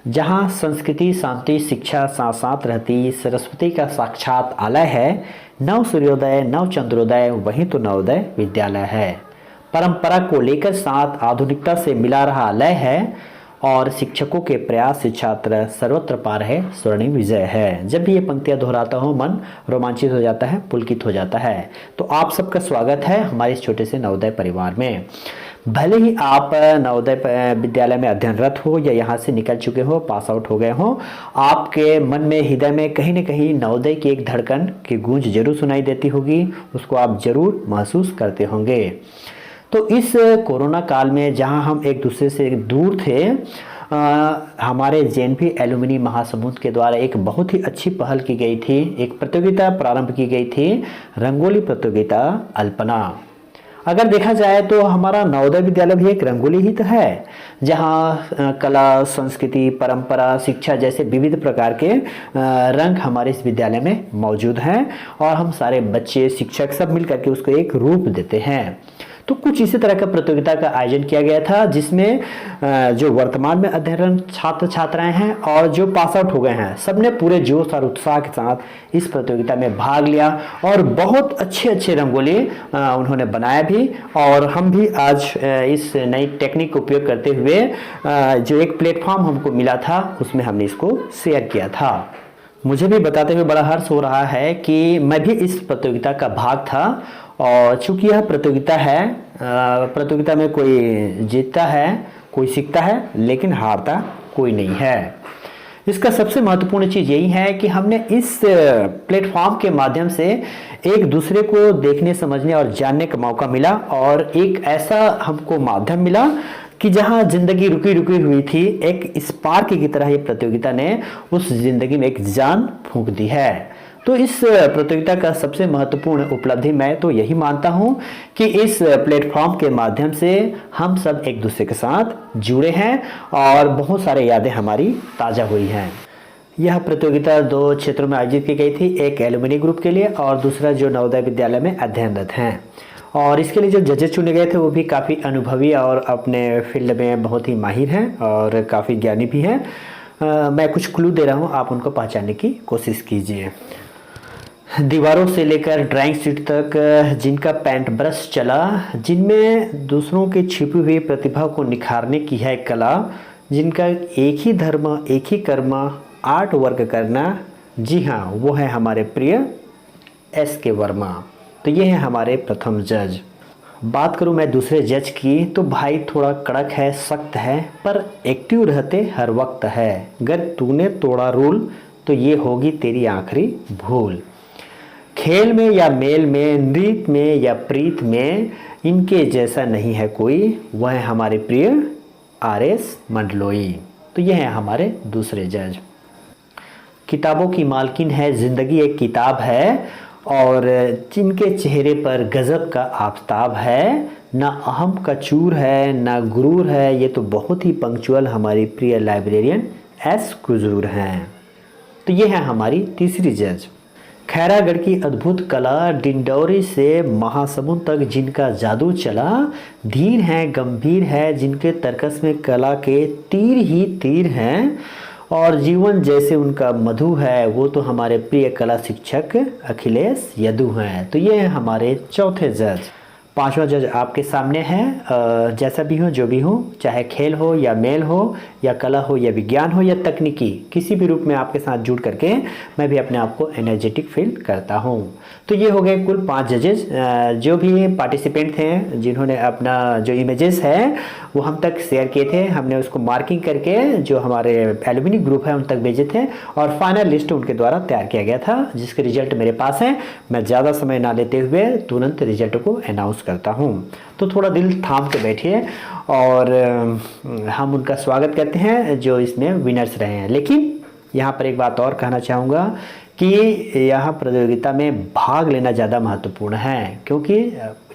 जहाँ संस्कृति शांति शिक्षा साथ साथ रहती, सरस्वती का साक्षात आलय है। नव सूर्योदय नव चंद्रोदय वहीं तो नवोदय विद्यालय है। परंपरा को लेकर साथ आधुनिकता से मिला रहा लय है, और शिक्षकों के प्रयास से छात्र सर्वत्र पा रहे स्वर्णिम विजय है। जब भी ये पंक्तियां दोहराता हूँ मन रोमांचित हो जाता है, पुलकित हो जाता है। तो आप सबका स्वागत है हमारे इस छोटे से नवोदय परिवार में। भले ही आप नवोदय विद्यालय में अध्ययनरत हो या यहाँ से निकल चुके हो, पास आउट हो गए हो, आपके मन में हृदय में कहीं न कहीं नवोदय की एक धड़कन की गूंज जरूर सुनाई देती होगी, उसको आप जरूर महसूस करते होंगे। तो इस कोरोना काल में जहां हम एक दूसरे से दूर थे, हमारे जेएनवी एलुमनी महासमुंद के द्वारा एक बहुत ही अच्छी पहल की गई थी। एक प्रतियोगिता प्रारंभ की गई थी, रंगोली प्रतियोगिता अल्पना। अगर देखा जाए तो हमारा नवोदय विद्यालय भी एक रंगोली ही तो है, जहाँ कला संस्कृति परंपरा शिक्षा जैसे विविध प्रकार के रंग हमारे इस विद्यालय में मौजूद हैं, और हम सारे बच्चे शिक्षक सब मिलकर के उसको एक रूप देते हैं। तो कुछ इसी तरह का प्रतियोगिता का आयोजन किया गया था, जिसमें जो वर्तमान में अध्ययनरत छात्र छात्राएं हैं और जो पास आउट हो गए हैं, सबने पूरे जोश और उत्साह के साथ इस प्रतियोगिता में भाग लिया और बहुत अच्छे अच्छे रंगोली उन्होंने बनाया भी। और हम भी आज इस नई टेक्निक का उपयोग करते हुए जो एक प्लेटफॉर्म हमको मिला था, उसमें हमने इसको शेयर किया था। मुझे भी बताते हुए बड़ा हर्ष हो रहा है कि मैं भी इस प्रतियोगिता का भाग था, और चूंकि यह प्रतियोगिता है, प्रतियोगिता में कोई जीतता है कोई सीखता है, लेकिन हारता कोई नहीं है। इसका सबसे महत्वपूर्ण चीज़ यही है कि हमने इस प्लेटफॉर्म के माध्यम से एक दूसरे को देखने समझने और जानने का मौका मिला, और एक ऐसा हमको माध्यम मिला कि जहां जिंदगी रुकी रुकी हुई थी, एक स्पार्क की तरह ये प्रतियोगिता ने उस जिंदगी में एक जान फूंक दी है। तो इस प्रतियोगिता का सबसे महत्वपूर्ण उपलब्धि मैं तो यही मानता हूं कि इस प्लेटफॉर्म के माध्यम से हम सब एक दूसरे के साथ जुड़े हैं और बहुत सारे यादें हमारी ताज़ा हुई हैं। यह प्रतियोगिता 2 क्षेत्रों में आयोजित की गई थी, एक एलुमनी ग्रुप के लिए और दूसरा जो नवोदय विद्यालय में अध्ययनरत हैं। और इसके लिए जो जजेस चुने गए थे वो भी काफ़ी अनुभवी और अपने फील्ड में बहुत ही माहिर हैं और काफ़ी ज्ञानी भी हैं। मैं कुछ क्लू दे रहा हूँ, आप उनको पहचानने की कोशिश कीजिए। दीवारों से लेकर ड्राइंग शीट तक जिनका पेंट ब्रश चला, जिनमें दूसरों की छिपी हुई प्रतिभा को निखारने की है कला, जिनका एक ही धर्म एक ही कर्म आर्ट वर्क करना, जी हाँ वो है हमारे प्रिय SK वर्मा। तो ये है हमारे प्रथम जज। बात करूँ मैं दूसरे जज की, तो भाई थोड़ा कड़क है, सख्त है, पर एक्टिव रहते हर वक्त है। अगर तूने तोड़ा रूल तो ये होगी तेरी आखिरी भूल। खेल में या मेल में, नृत्य में या प्रीत में, इनके जैसा नहीं है कोई, वह है हमारे प्रिय RS मंडलोई। तो ये है हमारे दूसरे जज। किताबों की मालकिन है जिंदगी एक किताब है, और जिनके चेहरे पर गजब का आफताब है, ना अहम का चूर है ना गुरूर है, ये तो बहुत ही पंक्चुअल हमारी प्रिय लाइब्रेरियन S कुजूर हैं। तो ये है हमारी तीसरी जज। खैरागढ़ की अद्भुत कला, डिंडौरी से महासमुंद तक जिनका जादू चला, धीर हैं गंभीर है जिनके तर्कस में कला के तीर ही तीर हैं, और जीवन जैसे उनका मधु है, वो तो हमारे प्रिय कला शिक्षक अखिलेश यदु हैं। तो ये हैं हमारे चौथे जज। पांचवा जज आपके सामने है। जैसा भी हो जो भी हो, चाहे खेल हो या मेल हो या कला हो या विज्ञान हो या तकनीकी, किसी भी रूप में आपके साथ जुड़ करके मैं भी अपने आप को एनर्जेटिक फील करता हूँ। तो ये हो गए कुल 5 जजेस। जो भी पार्टिसिपेंट थे, जिन्होंने अपना जो इमेजेस है वो हम तक शेयर किए थे, हमने उसको मार्किंग करके जो हमारे एलुमनी ग्रुप है उन तक भेजे थे, और फाइनल लिस्ट उनके द्वारा तैयार किया गया था, जिसके रिजल्ट मेरे पास है। मैं ज़्यादा समय ना लेते हुए तुरंत रिजल्ट को अनाउंस करता हूँ। तो थोड़ा दिल थाम के बैठिए और हम उनका स्वागत करते हैं जो इसमें विनर्स रहे हैं। लेकिन यहाँ पर एक बात और कहना चाहूँगा कि यहाँ प्रतियोगिता में भाग लेना ज़्यादा महत्वपूर्ण है, क्योंकि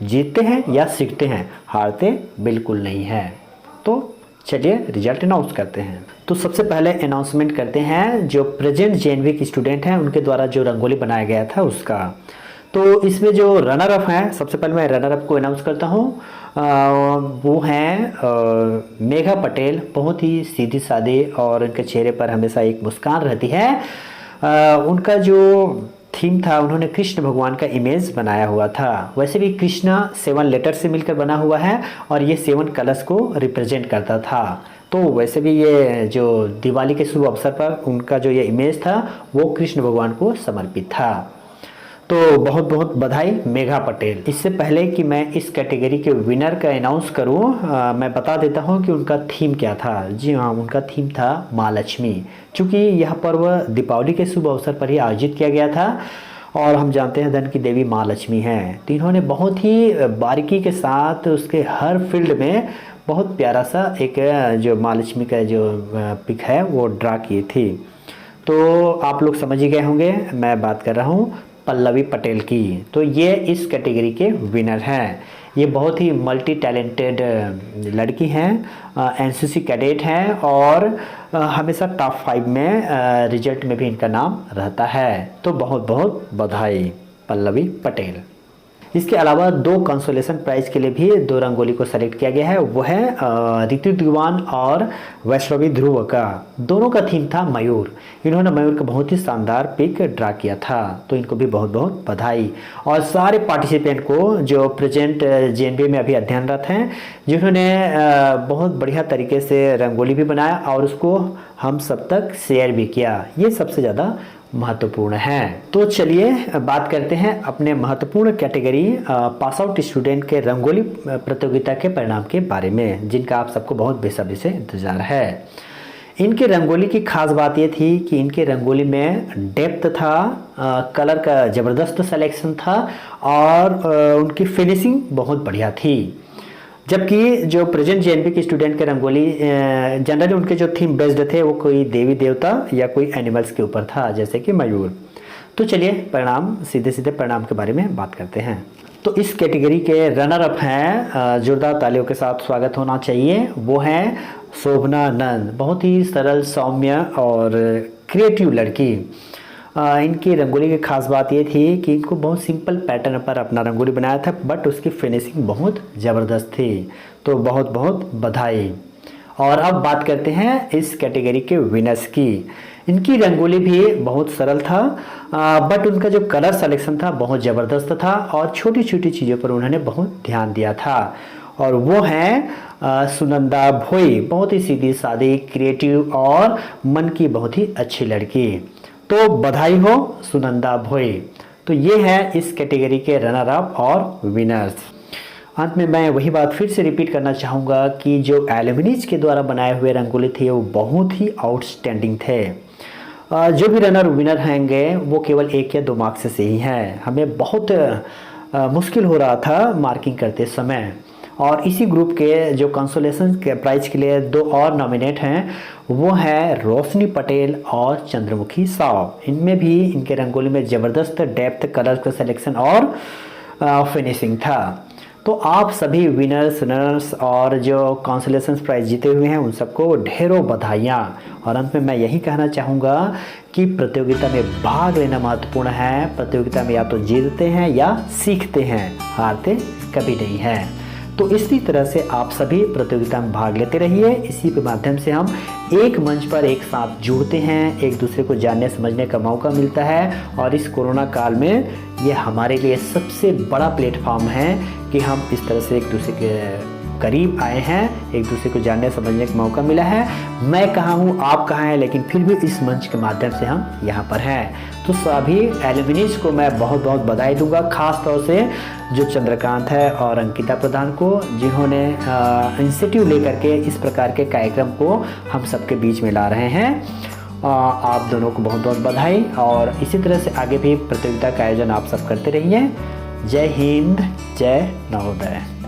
जीतते हैं या सीखते हैं, हारते बिल्कुल नहीं है। तो चलिए रिजल्ट अनाउंस करते हैं। तो सबसे पहले अनाउंसमेंट करते हैं जो प्रेजेंट जेएनवी के स्टूडेंट हैं उनके द्वारा जो रंगोली बनाया गया था उसका। तो इसमें जो रनर अप हैं, सबसे पहले मैं रनर अप को अनाउंस करता हूँ। वो हैं मेघा पटेल। बहुत ही सीधी सादी और उनके चेहरे पर हमेशा एक मुस्कान रहती है। उनका जो थीम था, उन्होंने कृष्ण भगवान का इमेज बनाया हुआ था। वैसे भी कृष्णा 7 लेटर से मिलकर बना हुआ है और ये 7 कलर्स को रिप्रेजेंट करता था। तो वैसे भी ये जो दिवाली के शुभ अवसर पर उनका जो ये इमेज था वो कृष्ण भगवान को समर्पित था। तो बहुत बहुत बधाई मेघा पटेल। इससे पहले कि मैं इस कैटेगरी के विनर का अनाउंस करूं, मैं बता देता हूं कि उनका थीम क्या था। जी हाँ, उनका थीम था माँ लक्ष्मी। चूँकि यह पर्व दीपावली के शुभ अवसर पर ही आयोजित किया गया था और हम जानते हैं धन की देवी माँ लक्ष्मी हैं, तो इन्होंने बहुत ही बारीकी के साथ उसके हर फील्ड में बहुत प्यारा सा एक जो माँ लक्ष्मी का जो पिक है वो ड्रा की थी। तो आप लोग समझ ही गए होंगे, मैं बात कर रहा हूँ पल्लवी पटेल की। तो ये इस कैटेगरी के विनर हैं। ये बहुत ही मल्टी टैलेंटेड लड़की हैं, एनसीसी कैडेट हैं और हमेशा टॉप 5 में रिजल्ट में भी इनका नाम रहता है। तो बहुत बहुत बधाई पल्लवी पटेल। इसके अलावा 2 कंसोलेशन प्राइज के लिए भी 2 रंगोली को सेलेक्ट किया गया है। वो है ऋतु दीवान और वैष्णवी ध्रुव का। दोनों का थीम था मयूर। इन्होंने मयूर का बहुत ही शानदार पिक ड्रा किया था, तो इनको भी बहुत बहुत बधाई। और सारे पार्टिसिपेंट को जो प्रेजेंट जेएनबी में अभी अध्ययनरत हैं, जिन्होंने बहुत बढ़िया तरीके से रंगोली भी बनाया और उसको हम सब तक शेयर भी किया, ये सबसे ज़्यादा महत्वपूर्ण है। तो चलिए बात करते हैं अपने महत्वपूर्ण कैटेगरी पास आउट स्टूडेंट के रंगोली प्रतियोगिता के परिणाम के बारे में, जिनका आप सबको बहुत बेसब्री से इंतजार है। इनके रंगोली की खास बात ये थी कि इनके रंगोली में डेप्थ था, कलर का ज़बरदस्त सिलेक्शन था और उनकी फिनिशिंग बहुत बढ़िया थी। जबकि जो प्रेजेंट जेएनपी के स्टूडेंट के रंगोली जनरली उनके जो थीम बेस्ड थे वो कोई देवी देवता या कोई एनिमल्स के ऊपर था, जैसे कि मयूर। तो चलिए परिणाम, सीधे सीधे परिणाम के बारे में बात करते हैं। तो इस कैटेगरी के रनर अप हैं, जोरदार तालियों के साथ स्वागत होना चाहिए, वो हैं शोभना नंद। बहुत ही सरल, सौम्य और क्रिएटिव लड़की। इनकी रंगोली की खास बात ये थी कि इनको बहुत सिंपल पैटर्न पर अपना रंगोली बनाया था, बट उसकी फिनिशिंग बहुत ज़बरदस्त थी। तो बहुत बहुत बधाई। और अब बात करते हैं इस कैटेगरी के विनर्स की। इनकी रंगोली भी बहुत सरल था, बट उनका जो कलर सिलेक्शन था बहुत ज़बरदस्त था और छोटी छोटी चीज़ों पर उन्होंने बहुत ध्यान दिया था। और वो हैं सुनंदा भोई। बहुत ही सीधी सादी, क्रिएटिव और मन की बहुत ही अच्छी लड़की। तो बधाई हो सुनंदा भोई। तो ये है इस कैटेगरी के रनर अप और विनर्स। अंत में मैं वही बात फिर से रिपीट करना चाहूँगा कि जो एल्यूमिनीज के द्वारा बनाए हुए रंगोली थे वो बहुत ही आउटस्टैंडिंग थे। जो भी रनर विनर होंगे वो केवल 1 या 2 मार्क्स से ही हैं। हमें बहुत मुश्किल हो रहा था मार्किंग करते समय। और इसी ग्रुप के जो कंसोलेशन के प्राइज के लिए 2 और नॉमिनेट हैं, वो है रोशनी पटेल और चंद्रमुखी साव। इनमें भी इनके रंगोली में ज़बरदस्त डेप्थ, कलर का सिलेक्शन और फिनिशिंग था। तो आप सभी विनर्स, रनर्स और जो कंसोलेशन प्राइज जीते हुए हैं उन सबको ढेरों बधाइयाँ। और अंत में मैं यही कहना चाहूँगा कि प्रतियोगिता में भाग लेना महत्वपूर्ण है। प्रतियोगिता में या तो जीतते हैं या सीखते हैं, हारते कभी नहीं हैं। तो इसी तरह से आप सभी प्रतियोगिता में भाग लेते रहिए। इसी के माध्यम से हम एक मंच पर एक साथ जुड़ते हैं, एक दूसरे को जानने समझने का मौका मिलता है। और इस कोरोना काल में ये हमारे लिए सबसे बड़ा प्लेटफॉर्म है कि हम इस तरह से एक दूसरे के करीब आए हैं, एक दूसरे को जानने समझने का मौका मिला है। मैं कहाँ हूँ, आप कहाँ हैं, लेकिन फिर भी इस मंच के माध्यम से हम यहाँ पर हैं। तो सभी एल्यूमिनीज को मैं बहुत बहुत बधाई दूंगा, खास तौर से जो चंद्रकांत है और अंकिता प्रधान को, जिन्होंने इनिशिएटिव लेकर के इस प्रकार के कार्यक्रम को हम सबके बीच में ला रहे हैं। आप दोनों को बहुत बहुत बधाई। और इसी तरह से आगे भी प्रतियोगिता का आयोजन आप सब करते रहिए। जय हिंद, जय नवोदय।